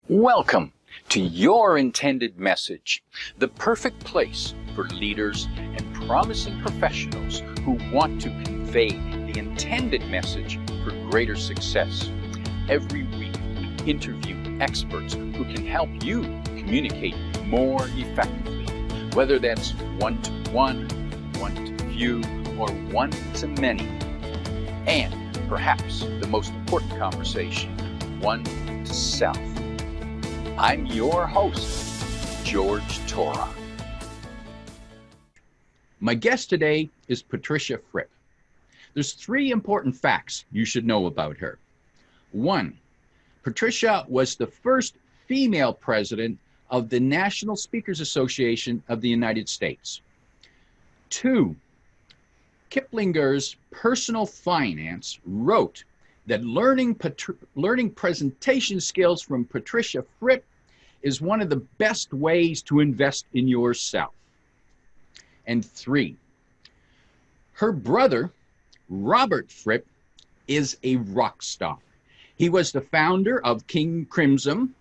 Welcome to Your Intended Message, the perfect place for leaders and promising professionals who want to convey the intended message for greater success. Every week, we interview experts who can help you communicate more effectively, whether that's one-to-one, one-to-few, or one-to-many. And perhaps the most important conversation, one-to-self. I'm your host, George Torok. My guest today is Patricia Fripp. There's 3 important facts you should know about her. 1, Patricia was the first female president of the National Speakers Association of the United States. 2, Kiplinger's Personal Finance wrote that learning presentation skills from Patricia Fripp is one of the best ways to invest in yourself. And 3, her brother, Robert Fripp, is a rock star. He was the founder of King Crimson,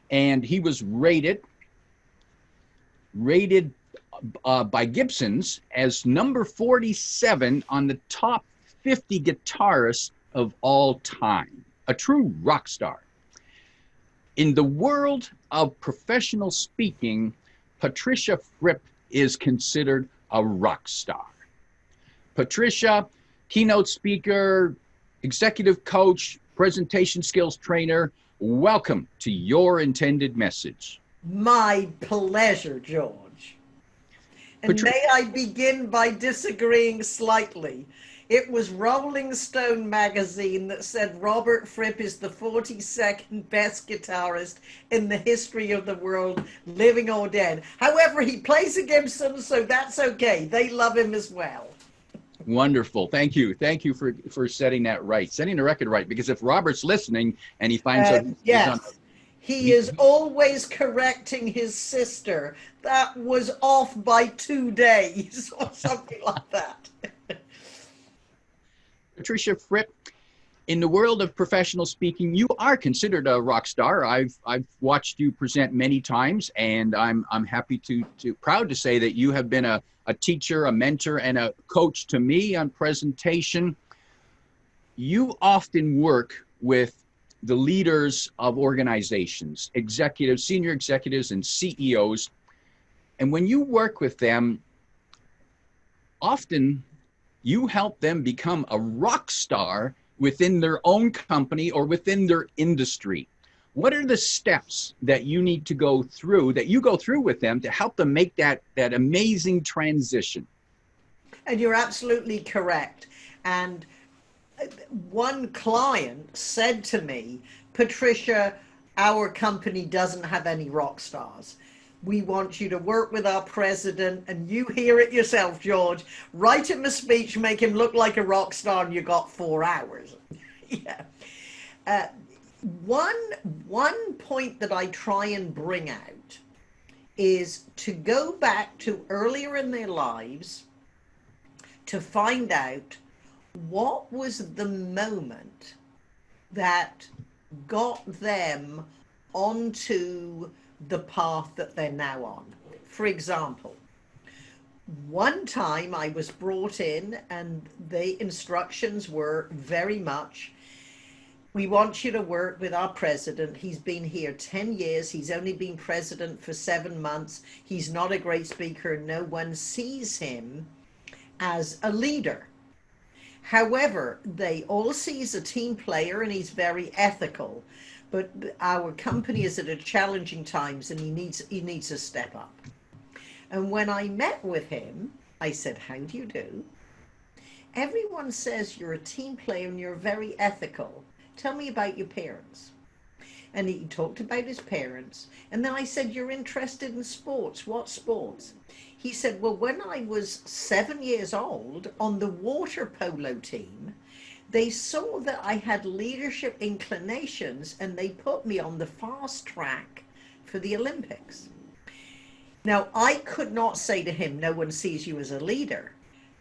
and he was rated by Gibson's as number 47 on the top 50 guitarists of all time, a true rock star. In the world of professional speaking, Patricia Fripp is considered a rock star. Patricia, keynote speaker, executive coach, presentation skills trainer, welcome to Your Intended Message. My pleasure, George. And may I begin by disagreeing slightly. It was Rolling Stone magazine that said Robert Fripp is the 42nd best guitarist in the history of the world, living or dead. However, he plays a Gibson, so that's okay. They love him as well. Wonderful. Thank you. Thank you for setting that right, setting the record right, because if Robert's listening and he finds out... Yes. He is always correcting his sister. That was off by 2 days or something like that. Patricia Fripp, in the world of professional speaking, you are considered a rock star. I've watched you present many times, and I'm happy proud to say that you have been a teacher, a mentor, and a coach to me on presentation. You often work with the leaders of organizations, executives, senior executives, and CEOs. And when you work with them, often you help them become a rock star within their own company or within their industry. What are the steps that you need to go through, that you go through with them to help them make that amazing transition? And you're absolutely correct. And one client said to me, Patricia, our company doesn't have any rock stars. We want you to work with our president, and you hear it yourself, George. Write him a speech, make him look like a rock star, and you got 4 hours. Yeah. One point that I try and bring out is to go back to earlier in their lives to find out what was the moment that got them onto the path that they're now on. For example, one time I was brought in and the instructions were very much, we want you to work with our president. He's been here 10 years. He's only been president for 7 months. He's not a great speaker. No one sees him as a leader. However, they all see he's a team player and he's very ethical. But our company is at a challenging times and he needs to step up. And when I met with him, I said, how do you do? Everyone says you're a team player and you're very ethical. Tell me about your parents. And he talked about his parents. And then I said, you're interested in sports. What sports? He said, well, when I was 7 years old on the water polo team, they saw that I had leadership inclinations and they put me on the fast track for the Olympics. Now, I could not say to him, no one sees you as a leader.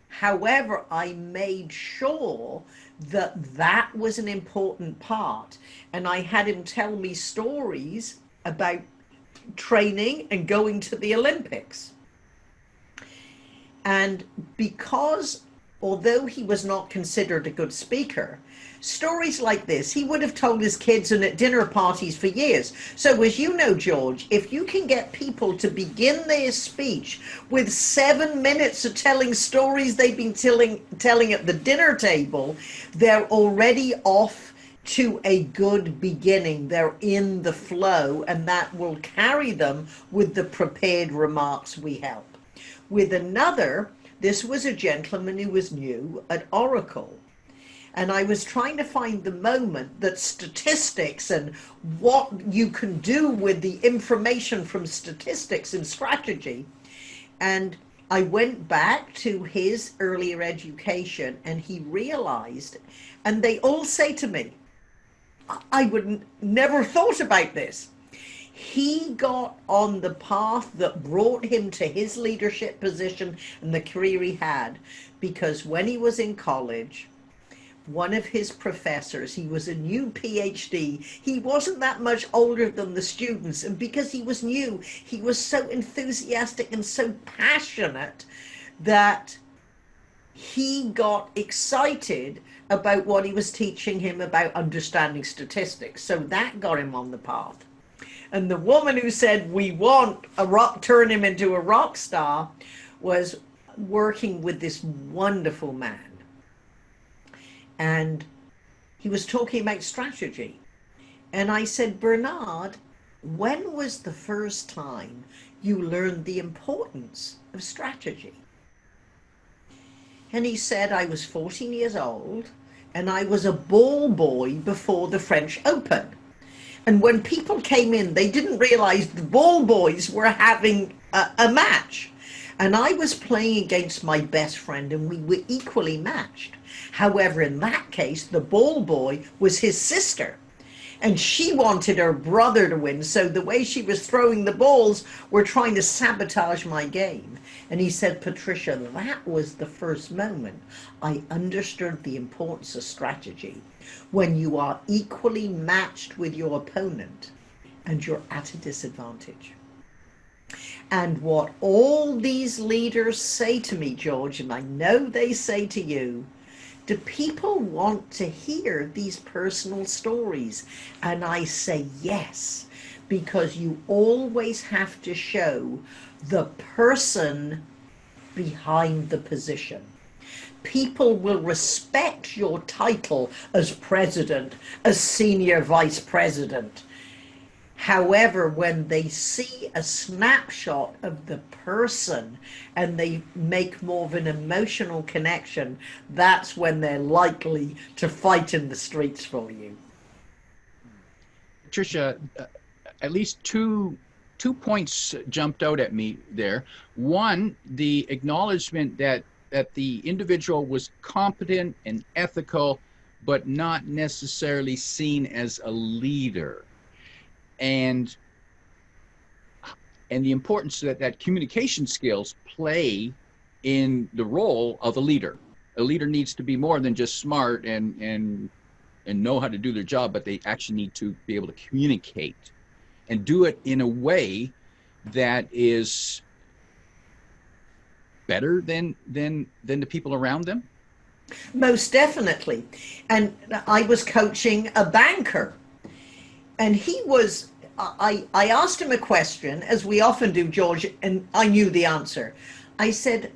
However, I made sure that that was an important part. And I had him tell me stories about training and going to the Olympics. And because, although he was not considered a good speaker, stories like this, he would have told his kids and at dinner parties for years. So as you know, George, if you can get people to begin their speech with 7 minutes of telling stories they've been telling at the dinner table, they're already off to a good beginning. They're in the flow, and that will carry them with the prepared remarks we help. With another, this was a gentleman who was new at Oracle. And I was trying to find the moment that statistics and what you can do with the information from statistics and strategy. And I went back to his earlier education, and he realized, and they all say to me, I would never thought about this. He got on the path that brought him to his leadership position and the career he had, because when he was in college, one of his professors, he was a new PhD, he wasn't that much older than the students, and because he was new, he was so enthusiastic and so passionate that he got excited about what he was teaching him about understanding statistics. So that got him on the path. And the woman who said, we want turn him into a rock star, was working with this wonderful man. And he was talking about strategy. And I said, Bernard, when was the first time you learned the importance of strategy? And he said, I was 14 years old, and I was a ball boy before the French Open. And when people came in, they didn't realize the ball boys were having a match. And I was playing against my best friend, and we were equally matched. However, in that case, the ball boy was his sister, and she wanted her brother to win. So the way she was throwing the balls were trying to sabotage my game. And he said, Patricia, that was the first moment I understood the importance of strategy. When you are equally matched with your opponent and you're at a disadvantage. And what all these leaders say to me, George, and I know they say to you, do people want to hear these personal stories? And I say yes, because you always have to show the person behind the position. People will respect your title as president, as senior vice president. However, when they see a snapshot of the person and they make more of an emotional connection, that's when they're likely to fight in the streets for you. Patricia, at least two points jumped out at me there. One, the acknowledgement that the individual was competent and ethical, but not necessarily seen as a leader. And the importance that communication skills play in the role of a leader. A leader needs to be more than just smart and know how to do their job, but they actually need to be able to communicate and do it in a way that is better than the people around them. Most definitely. And I was coaching a banker, and he was, I asked him a question, as we often do, George, and I knew the answer. I said,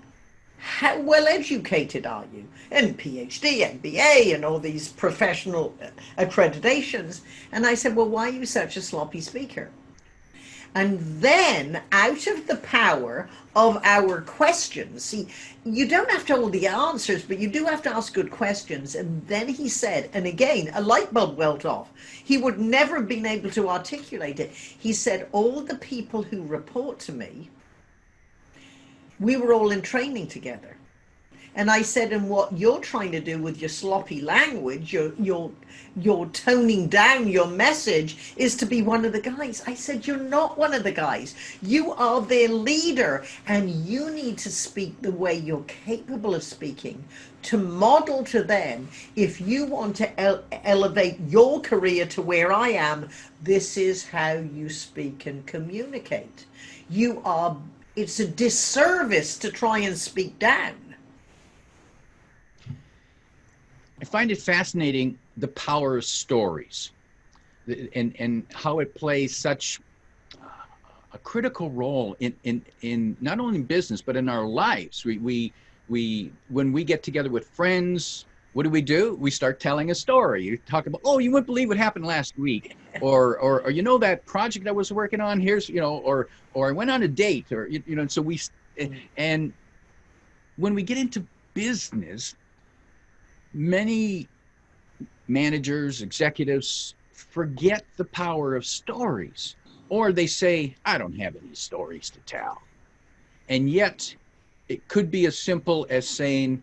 how well educated are you? And PhD, MBA, and all these professional accreditations. And I said, well, why are you such a sloppy speaker? And then, out of the power of our questions, see, you don't have to hold the answers, but you do have to ask good questions. And then he said, and again, a light bulb went off. He would never have been able to articulate it. He said, all the people who report to me, we were all in training together. And I said, and what you're trying to do with your sloppy language, you're toning down your message, is to be one of the guys. I said, you're not one of the guys. You are their leader, and you need to speak the way you're capable of speaking, to model to them, if you want to elevate your career to where I am, this is how you speak and communicate. It's a disservice to try and speak down. I find it fascinating, the power of stories, and how it plays such a critical role in not only in business but in our lives. We when we get together with friends, what do? We start telling a story. You talk about, oh, you wouldn't believe what happened last week, or you know, that project I was working on. Here's, you know, or I went on a date, or you know. So and when we get into business, many managers, executives forget the power of stories, or they say, I don't have any stories to tell. And yet it could be as simple as saying,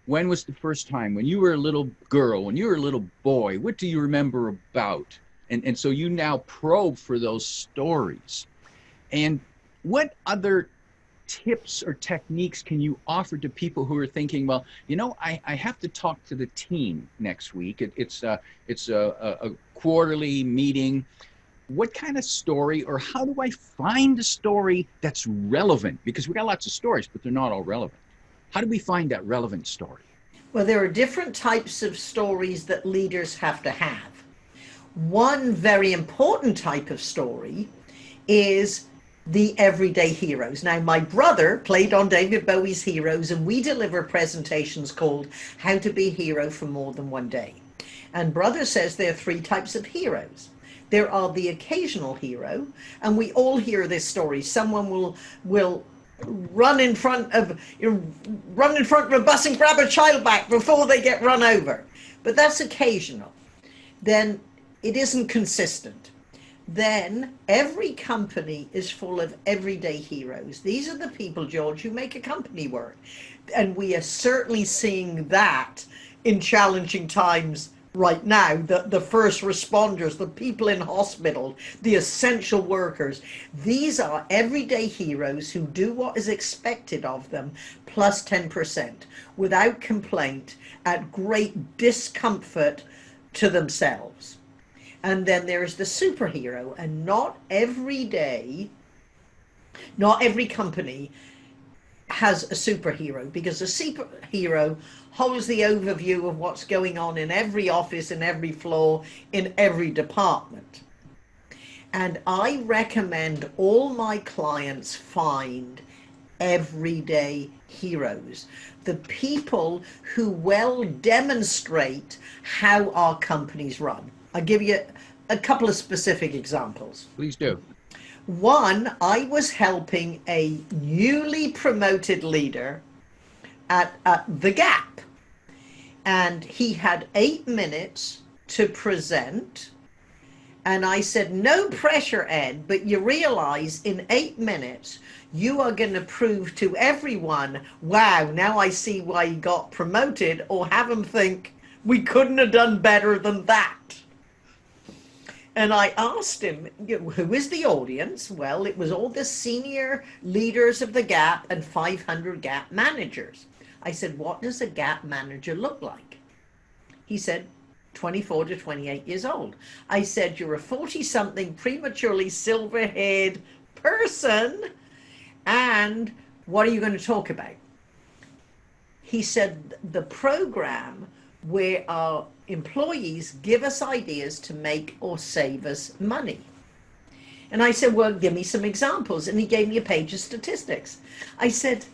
when was the first time when you were a little girl, when you were a little boy, what do you remember about? And so you now probe for those stories. And what other tips or techniques can you offer to people who are thinking, well, you know, I have to talk to the team next week. It's a quarterly meeting. What kind of story, or how do I find a story that's relevant? Because we got lots of stories, but they're not all relevant. How do we find that relevant story? Well, there are different types of stories that leaders have to have. One very important type of story is the everyday heroes. Now, my brother played on David Bowie's Heroes, and we deliver presentations called How to Be a Hero for More Than One Day. And brother says there are three types of heroes. There are the occasional hero, and we all hear this story. Someone will run in front of a bus and grab a child back before they get run over. But that's occasional. Then it isn't consistent. Then every company is full of everyday heroes. These are the people, George, who make a company work. And we are certainly seeing that in challenging times right now. The first responders, the people in hospital, the essential workers. These are everyday heroes who do what is expected of them, plus 10%, without complaint, at great discomfort to themselves. And then there's the superhero, and not every company has a superhero, because a superhero holds the overview of what's going on in every office, in every floor, in every department. And I recommend all my clients find everyday heroes, the people who well demonstrate how our companies run. I'll give you a couple of specific examples. Please do. One, I was helping a newly promoted leader at The Gap, and he had 8 minutes to present. And I said, no pressure, Ed, but you realize in 8 minutes, you are going to prove to everyone, wow, now I see why you got promoted, or have them think we couldn't have done better than that. And I asked him, who is the audience? Well, it was all the senior leaders of the Gap and 500 Gap managers. I said, what does a Gap manager look like? He said, 24 to 28 years old. I said, you're a 40-something prematurely silver-haired person, and what are you going to talk about? He said, the program where our employees give us ideas to make or save us money. And I said, well, give me some examples. And he gave me a page of statistics. I said,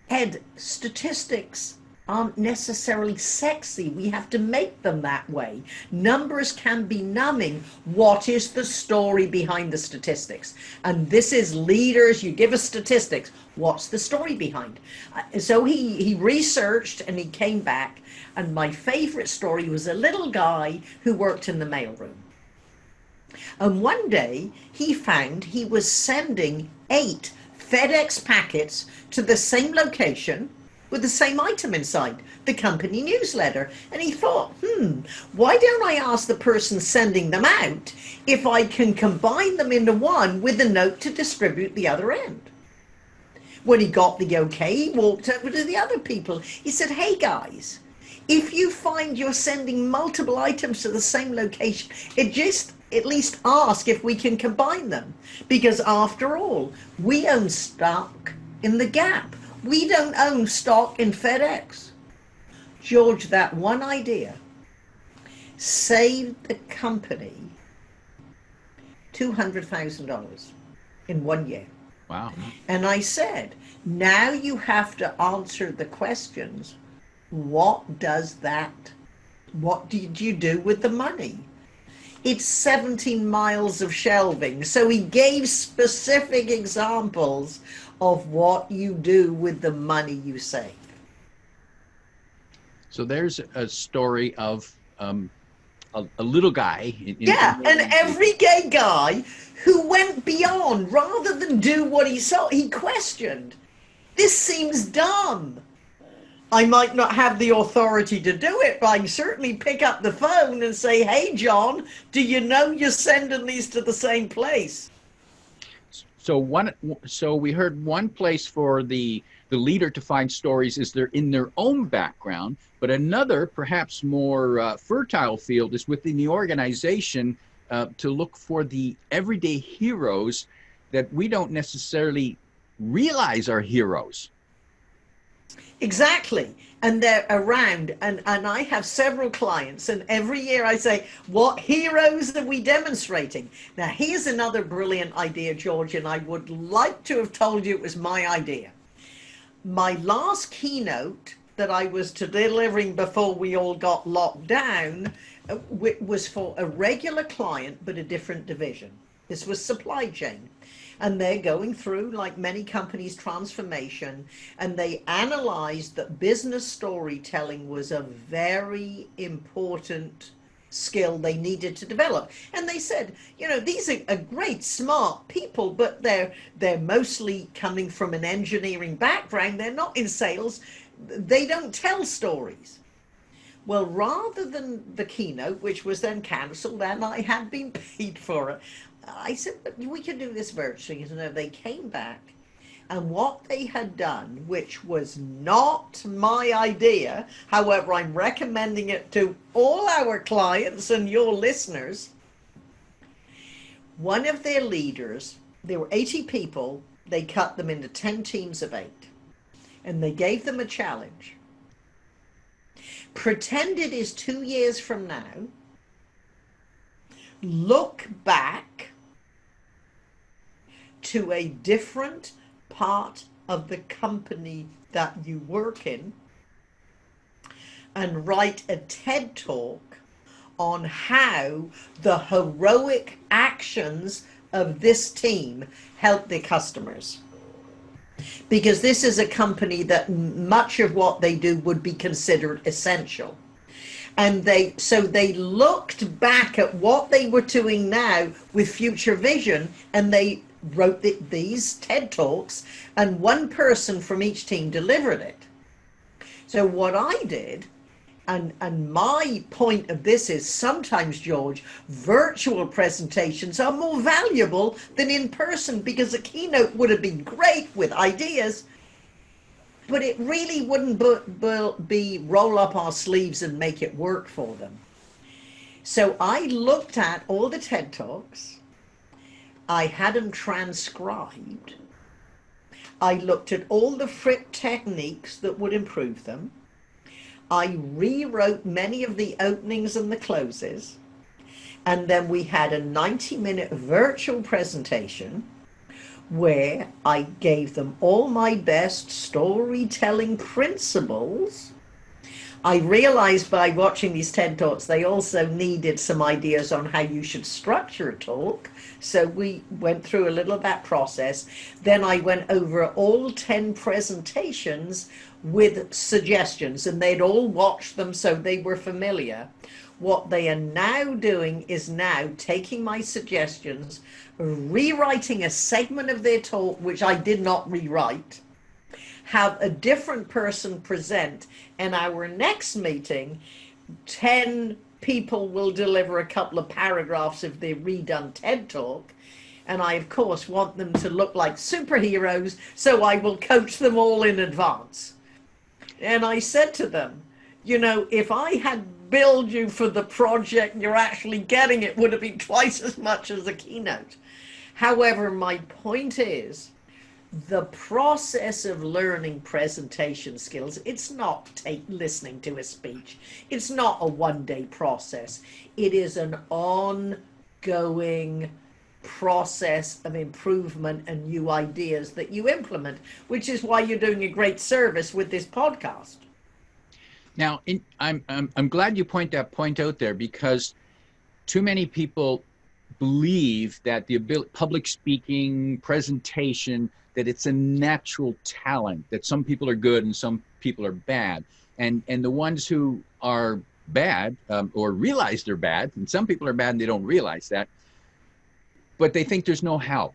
Ed, statistics aren't necessarily sexy. We have to make them that way. Numbers can be numbing. What is the story behind the statistics? And this is leaders, you give us statistics. What's the story behind? So he researched, and he came back. And my favorite story was a little guy who worked in the mailroom. And one day he found he was sending 8 FedEx packets to the same location with the same item inside, the company newsletter. And he thought, why don't I ask the person sending them out if I can combine them into one with a note to distribute the other end? When he got the okay, he walked over to the other people. He said, hey guys, if you find you're sending multiple items to the same location, at least ask if we can combine them. Because after all, we own stock in the Gap. We don't own stock in FedEx. George, that one idea saved the company $200,000 in 1 year. Wow. And I said, now you have to answer the questions. What did you do with the money? It's 17 miles of shelving. So he gave specific examples of what you do with the money you save. So there's a story of a little guy. An everyday guy who went beyond. Rather than do what he saw, he questioned. This seems dumb. I might not have the authority to do it, but I can certainly pick up the phone and say, hey, John, do you know you're sending these to the same place? So we heard one place for the leader to find stories is in their own background, but another, perhaps more fertile field is within the organization to look for the everyday heroes that we don't necessarily realize are heroes. Exactly. And they're around. And I have several clients, and every year I say, what heroes are we demonstrating? Now, here's another brilliant idea, George, and I would like to have told you it was my idea. My last keynote that I was delivering before we all got locked down was for a regular client, but a different division. This was supply chain. And they're going through, like many companies, transformation, and they analyzed that business storytelling was a very important skill they needed to develop. And they said, these are great, smart people, but they're mostly coming from an engineering background. They're not in sales. They don't tell stories. Well, rather than the keynote, which was then canceled, and I had been paid for it, I said, we can do this virtually. They came back, and what they had done, which was not my idea, however, I'm recommending it to all our clients and your listeners. One of their leaders, there were 80 people, they cut them into 10 teams of 8, and they gave them a challenge. Pretend it is 2 years from now. Look back to a different part of the company that you work in and write a TED talk on how the heroic actions of this team help their customers. Because this is a company that much of what they do would be considered essential. And they looked back at what they were doing now with future vision, and they wrote these TED Talks, and one person from each team delivered it. So what I did, and my point of this is sometimes, George, virtual presentations are more valuable than in person, because a keynote would have been great with ideas, but it really wouldn't be roll up our sleeves and make it work for them. So I looked at all the TED Talks. I had them transcribed. I looked at all the Fripp techniques that would improve them. I rewrote many of the openings and the closes. And then we had a 90-minute virtual presentation where I gave them all my best storytelling principles. I realized by watching these TED Talks, they also needed some ideas on how you should structure a talk. So we went through a little of that process. Then I went over all 10 presentations with suggestions, and they'd all watched them, so they were familiar. What they are now doing is now taking my suggestions, rewriting a segment of their talk, which I did not rewrite, have a different person present, and our next meeting, 10 people will deliver a couple of paragraphs of their redone TED Talk. And I, of course, want them to look like superheroes, so I will coach them all in advance. And I said to them, you know, if I had billed you for the project you're actually getting, it would have been twice as much as a keynote. However, my point is, the process of learning presentation skills, it's not listening to a speech. It's not a one-day process. It is an ongoing process of improvement and new ideas that you implement, which is why you're doing a great service with this podcast. Now, I'm glad you point that point out there, because too many people believe that the public speaking, presentation, that it's a natural talent, that some people are good and some people are bad. And the ones who are bad or realize they're bad, and some people are bad and they don't realize that, but they think there's no help.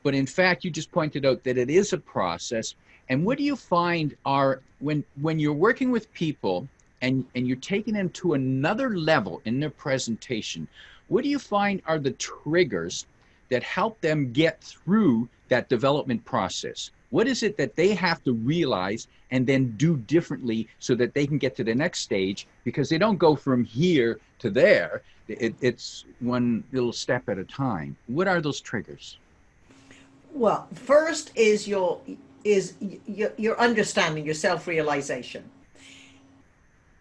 But in fact, you just pointed out that it is a process. And what do you find are, when you're working with people and you're taking them to another level in their presentation, what do you find are the triggers that help them get through that development process? What is it that they have to realize and then do differently so that they can get to the next stage? Because they don't go from here to there. It's one little step at a time. What are those triggers? Well, first is your understanding, your self-realization.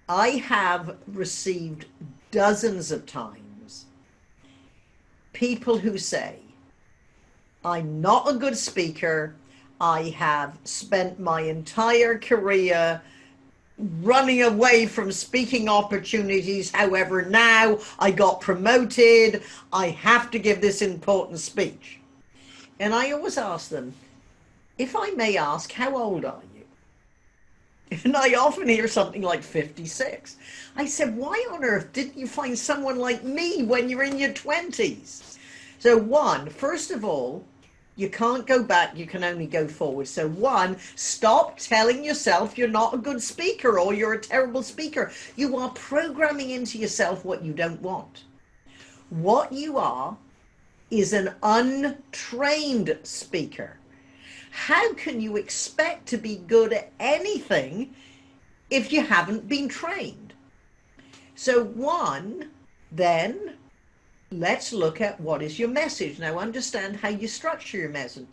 I have received dozens of times people who say, I'm not a good speaker. I have spent my entire career running away from speaking opportunities. However, now I got promoted. I have to give this important speech. And I always ask them, if I may ask, how old are you? And I often hear something like 56. I said, why on earth didn't you find someone like me when you're in your 20s? So first of all, you can't go back, you can only go forward. So stop telling yourself you're not a good speaker or you're a terrible speaker. You are programming into yourself what you don't want. What you are is an untrained speaker. How can you expect to be good at anything if you haven't been trained? So then let's look at what is your message. Now understand how you structure your message.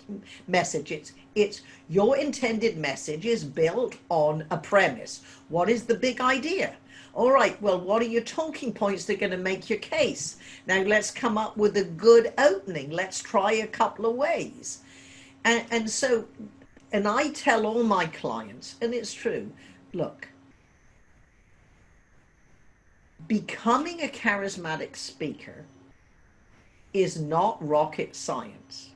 It's your intended message is built on a premise. What is the big idea? All right, well, what are your talking points that are going to make your case? Now let's come up with a good opening. Let's try a couple of ways. And I tell all my clients, and it's true, look, becoming a charismatic speaker is not rocket science.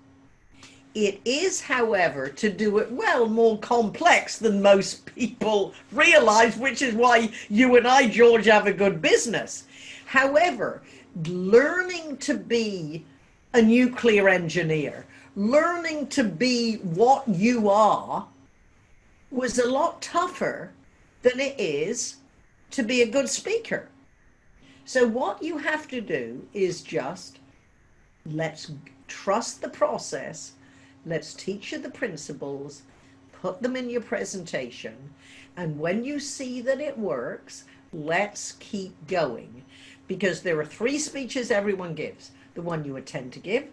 It is, however, to do it well, more complex than most people realize, which is why you and I, George, have a good business. However, learning to be a nuclear engineer, learning to be what you are, was a lot tougher than it is to be a good speaker. So what you have to do is just, let's trust the process. Let's teach you the principles, put them in your presentation. And when you see that it works, let's keep going. Because there are 3 speeches everyone gives. The one you intend to give,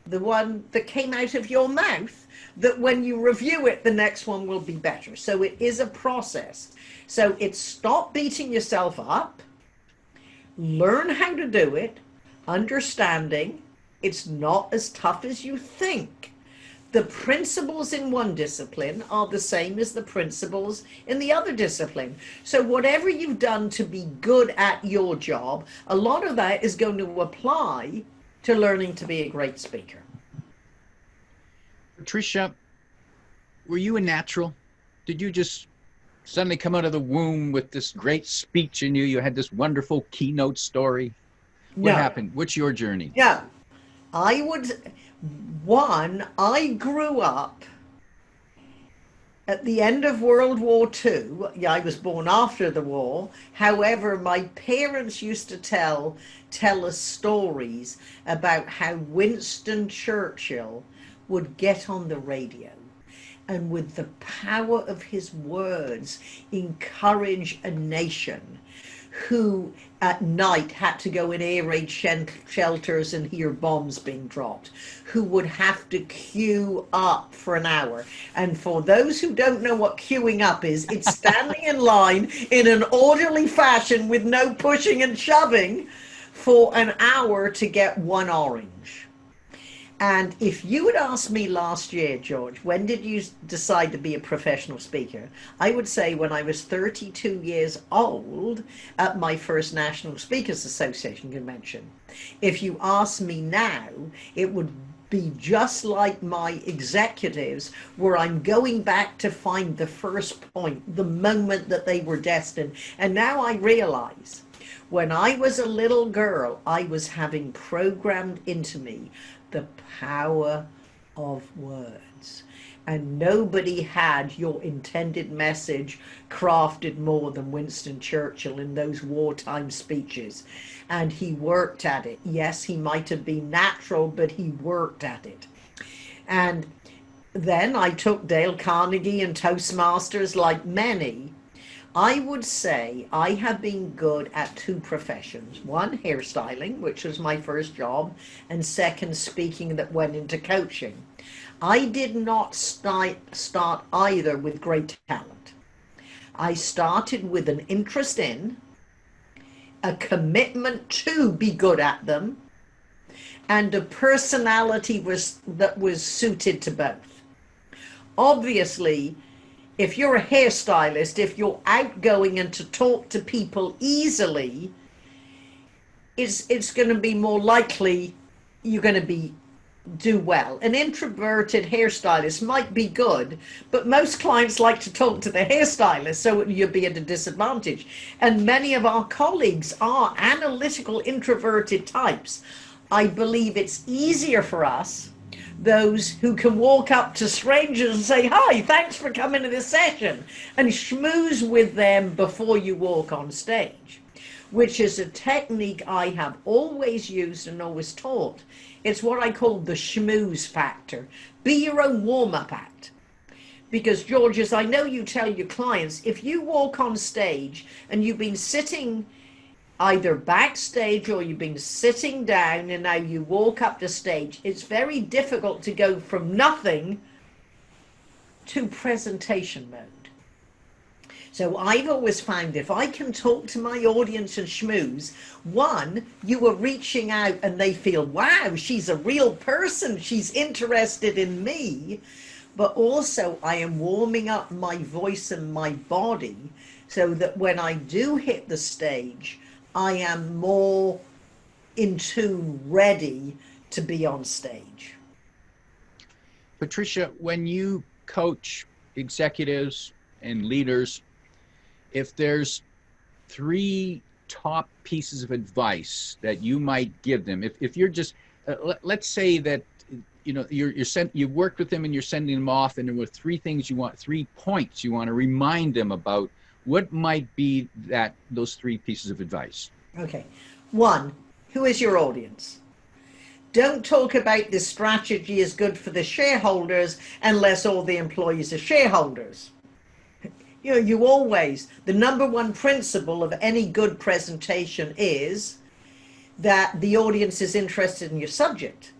the one that came out of your mouth, that when you review it, the next one will be better. So it is a process. So it's stop beating yourself up, learn how to do it, understanding it's not as tough as you think. The principles in one discipline are the same as the principles in the other discipline. So whatever you've done to be good at your job, a lot of that is going to apply to learning to be a great speaker. Patricia, were you a natural? Did you just suddenly come out of the womb with this great speech in you? You had this wonderful keynote story? What happened? What's your journey? Yeah, I grew up At the end of World War II, yeah, I was born after the war. However, my parents used to tell us stories about how Winston Churchill would get on the radio and with the power of his words encourage a nation who at night had to go in air raid shelters and hear bombs being dropped, who would have to queue up for an hour. And for those who don't know what queuing up is, it's standing in line in an orderly fashion with no pushing and shoving for an hour to get one orange. And if you had asked me last year, George, when did you decide to be a professional speaker? I would say when I was 32 years old at my first National Speakers Association convention. If you ask me now, it would be just like my executives, where I'm going back to find the first point, the moment that they were destined. And now I realize when I was a little girl, I was having programmed into me the power of words. And nobody had your intended message crafted more than Winston Churchill in those wartime speeches. And he worked at it. Yes, he might have been natural, but he worked at it. And then I took Dale Carnegie and Toastmasters like many. I would say I have been good at two professions. One, hairstyling, which was my first job, and second, speaking, that went into coaching. I did not start either with great talent. I started with an interest in, a commitment to be good at them, and a personality that was suited to both. Obviously, if you're a hairstylist, if you're outgoing and to talk to people easily, it's going to be more likely you're going to do well. An introverted hairstylist might be good, but most clients like to talk to the hairstylist, so you'll be at a disadvantage. And many of our colleagues are analytical, introverted types. I believe it's easier for us, those who can walk up to strangers and say, "Hi, thanks for coming to this session," and schmooze with them before you walk on stage, which is a technique I have always used and always taught. It's what I call the schmooze factor. Be your own warm-up act. Because, George, as I know you tell your clients, if you walk on stage and you've been sitting either backstage or you've been sitting down and now you walk up the stage, it's very difficult to go from nothing to presentation mode. So I've always found if I can talk to my audience and schmooze, one, you are reaching out and they feel, wow, she's a real person, she's interested in me, but also I am warming up my voice and my body so that when I do hit the stage, I am more in tune, ready to be on stage. Patricia, when you coach executives and leaders, if there's three top pieces of advice that you might give them, if you're just, let's say that, you know, you've worked with them and you're sending them off, and there were three points you want to remind them about, what might be those three pieces of advice? Okay. One, who is your audience? Don't talk about this strategy is good for the shareholders unless all the employees are shareholders. You know, the number one principle of any good presentation is that the audience is interested in your subject.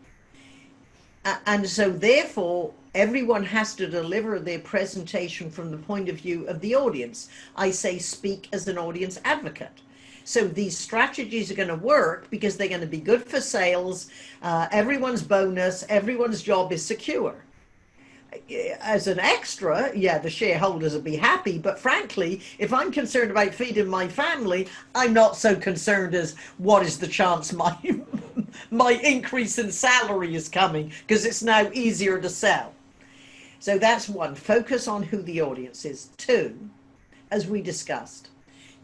And so therefore, everyone has to deliver their presentation from the point of view of the audience. I say speak as an audience advocate. So these strategies are going to work because they're going to be good for sales. Everyone's bonus, everyone's job is secure. As an extra, yeah, the shareholders will be happy. But frankly, if I'm concerned about feeding my family, I'm not so concerned as what is the chance my increase in salary is coming, because it's now easier to sell. So that's one, focus on who the audience is. Two, as we discussed,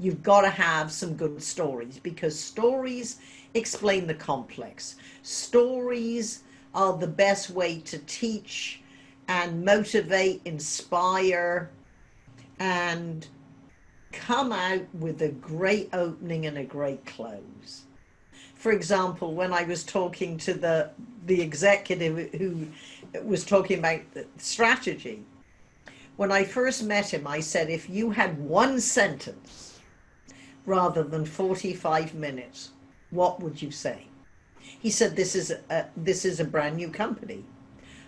you've got to have some good stories, because stories explain the complex. Stories are the best way to teach and motivate, inspire, and come out with a great opening and a great close. For example, when I was talking to the executive who was talking about the strategy, when I first met him, I said, if you had one sentence rather than 45 minutes, what would you say? He said, this is a brand new company.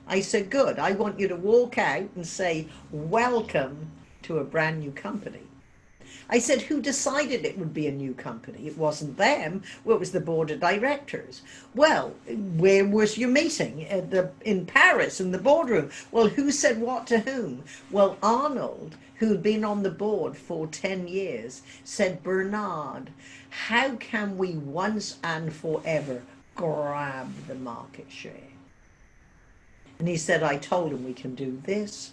I said, good. I want you to walk out and say, welcome to a brand new company. I said, who decided it would be a new company? It wasn't them. Well, it was the board of directors. Well, where was your meeting? In Paris, in the boardroom. Well, who said what to whom? Well, Arnold, who'd been on the board for 10 years, said, Bernard, how can we once and forever grab the market share? And he said, I told him we can do this,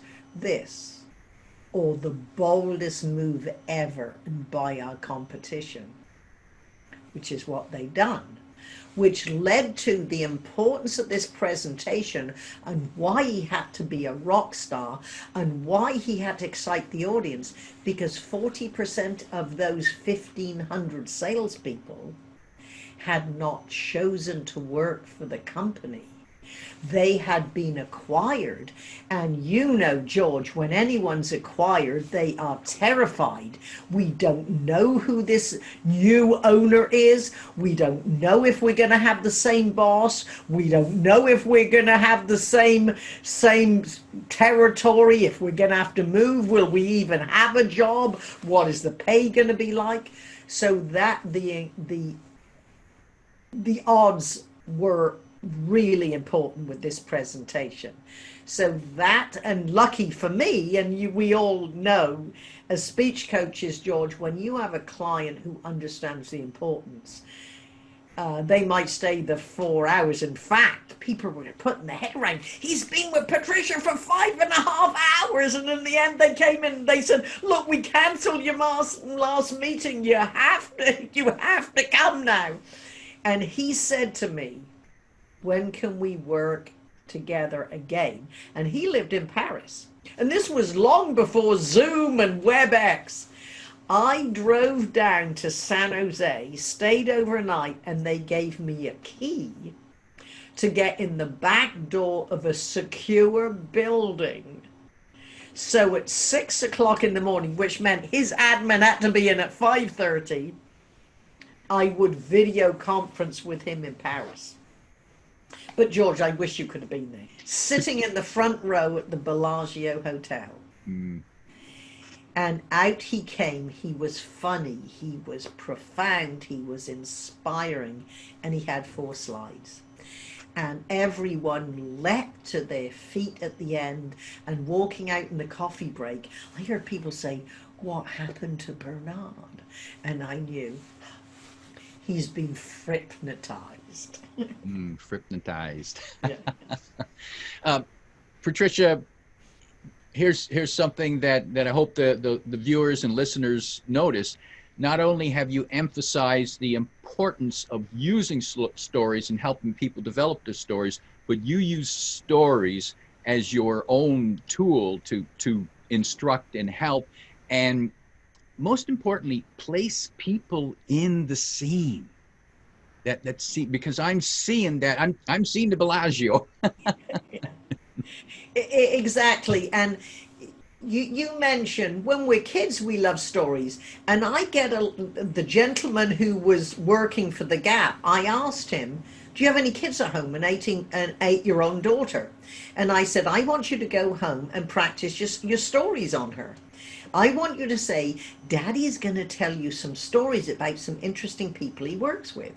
or the boldest move ever and buy our competition, which is what they've done, which led to the importance of this presentation and why he had to be a rock star and why he had to excite the audience, because 40% of those 1,500 salespeople had not chosen to work for the company. They had been acquired, and you know, George, when anyone's acquired, they are terrified. We don't know who this new owner is. We don't know if we're going to have the same boss. We don't know if we're going to have the same territory, if we're going to have to move. Will we even have a job? What is the pay going to be like? So that the odds were really important with this presentation. So that, and lucky for me, and we all know as speech coaches, George, when you have a client who understands the importance, they might stay the 4 hours. In fact, people were putting their head around, he's been with Patricia for 5.5 hours, and in the end they came in and they said, look, we cancelled your last meeting, you have to come now. And he said to me, when can we work together again? And he lived in Paris. And this was long before Zoom and WebEx. I drove down to San Jose, stayed overnight, and they gave me a key to get in the back door of a secure building. So at 6 o'clock in the morning, which meant his admin had to be in at 5:30, I would video conference with him in Paris. But George, I wish you could have been there, sitting in the front row at the Bellagio Hotel. And out he came. He was funny, he was profound, he was inspiring, and he had 4 slides. And everyone leapt to their feet at the end, and walking out in the coffee break, I heard people say, what happened to Bernard? And I knew he's been Frippnetized. Frippnetized. Yeah. Patricia, here's something that I hope the viewers and listeners notice. Not only have you emphasized the importance of using stories and helping people develop their stories, but you use stories as your own tool to instruct and help, and most importantly, place people in the scene. Because I'm seeing that. I'm seeing the Bellagio. Exactly. And you mentioned when we're kids, we love stories. And I get the gentleman who was working for the Gap, I asked him, do you have any kids at home? An 8-year-old daughter. And I said, I want you to go home and practice your stories on her. I want you to say, Daddy's going to tell you some stories about some interesting people he works with.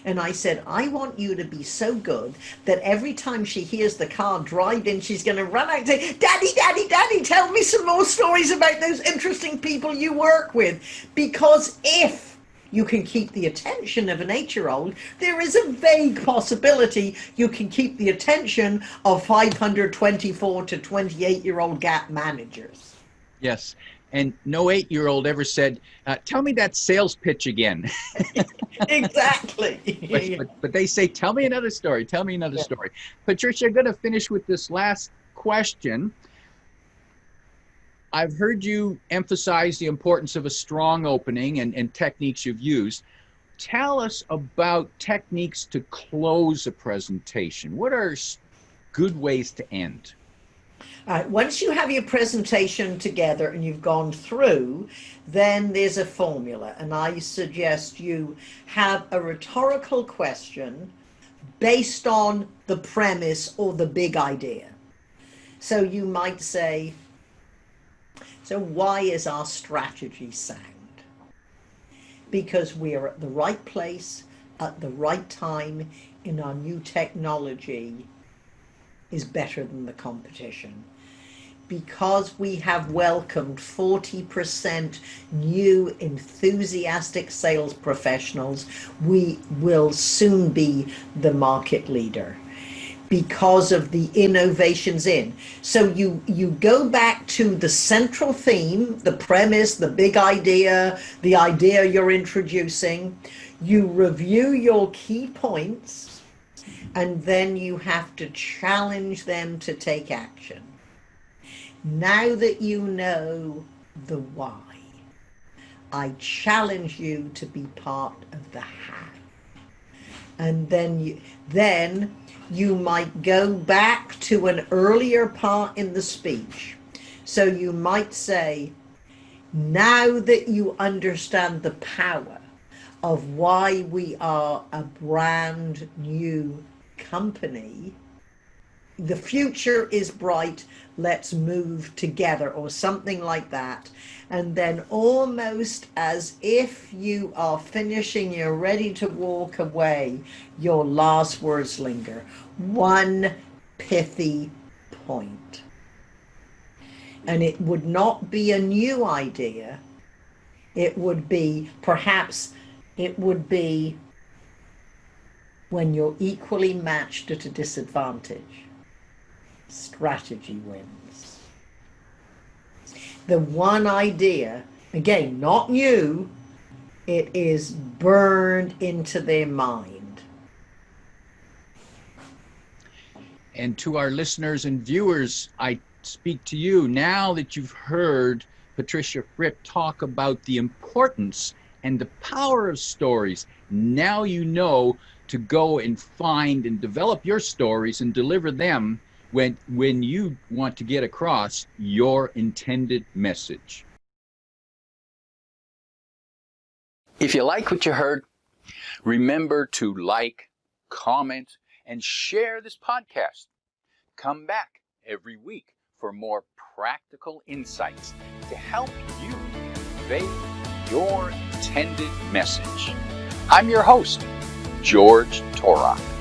And I said, I want you to be so good that every time she hears the car drive in, she's going to run out and say, Daddy, Daddy, Daddy, tell me some more stories about those interesting people you work with. Because if you can keep the attention of an 8-year-old, there is a vague possibility you can keep the attention of 524 to 28-year-old Gap managers. Yes. And no 8-year-old ever said, tell me that sales pitch again. Exactly. But they say, tell me another story. Tell me another story. Patricia, I'm going to finish with this last question. I've heard you emphasize the importance of a strong opening and techniques you've used. Tell us about techniques to close a presentation. What are good ways to end? Once you have your presentation together and you've gone through, then there's a formula, and I suggest you have a rhetorical question based on the premise or the big idea. So you might say, so why is our strategy sound? Because we are at the right place at the right time in our new technology is better than the competition. Because we have welcomed 40% new enthusiastic sales professionals, we will soon be the market leader because of the innovations in. So you go back to the central theme, the premise, the big idea, the idea you're introducing. You review your key points, and then you have to challenge them to take action. Now that you know the why, I challenge you to be part of the how. And then you might go back to an earlier part in the speech. So you might say, now that you understand the power of why we are a brand new company, the future is bright, let's move together, or something like that. And then almost as if you are finishing, you're ready to walk away, your last words linger. One pithy point. And it would not be a new idea. It would be, perhaps it would be when you're equally matched at a disadvantage. Strategy wins. The one idea, again, not new, it is burned into their mind. And to our listeners and viewers, I speak to you now that you've heard Patricia Fripp talk about the importance and the power of stories. Now you know to go and find and develop your stories and deliver them when you want to get across your intended message. If you like what you heard, remember to like, comment, and share this podcast. Come back every week for more practical insights to help you convey your intended message. I'm your host, George Torok.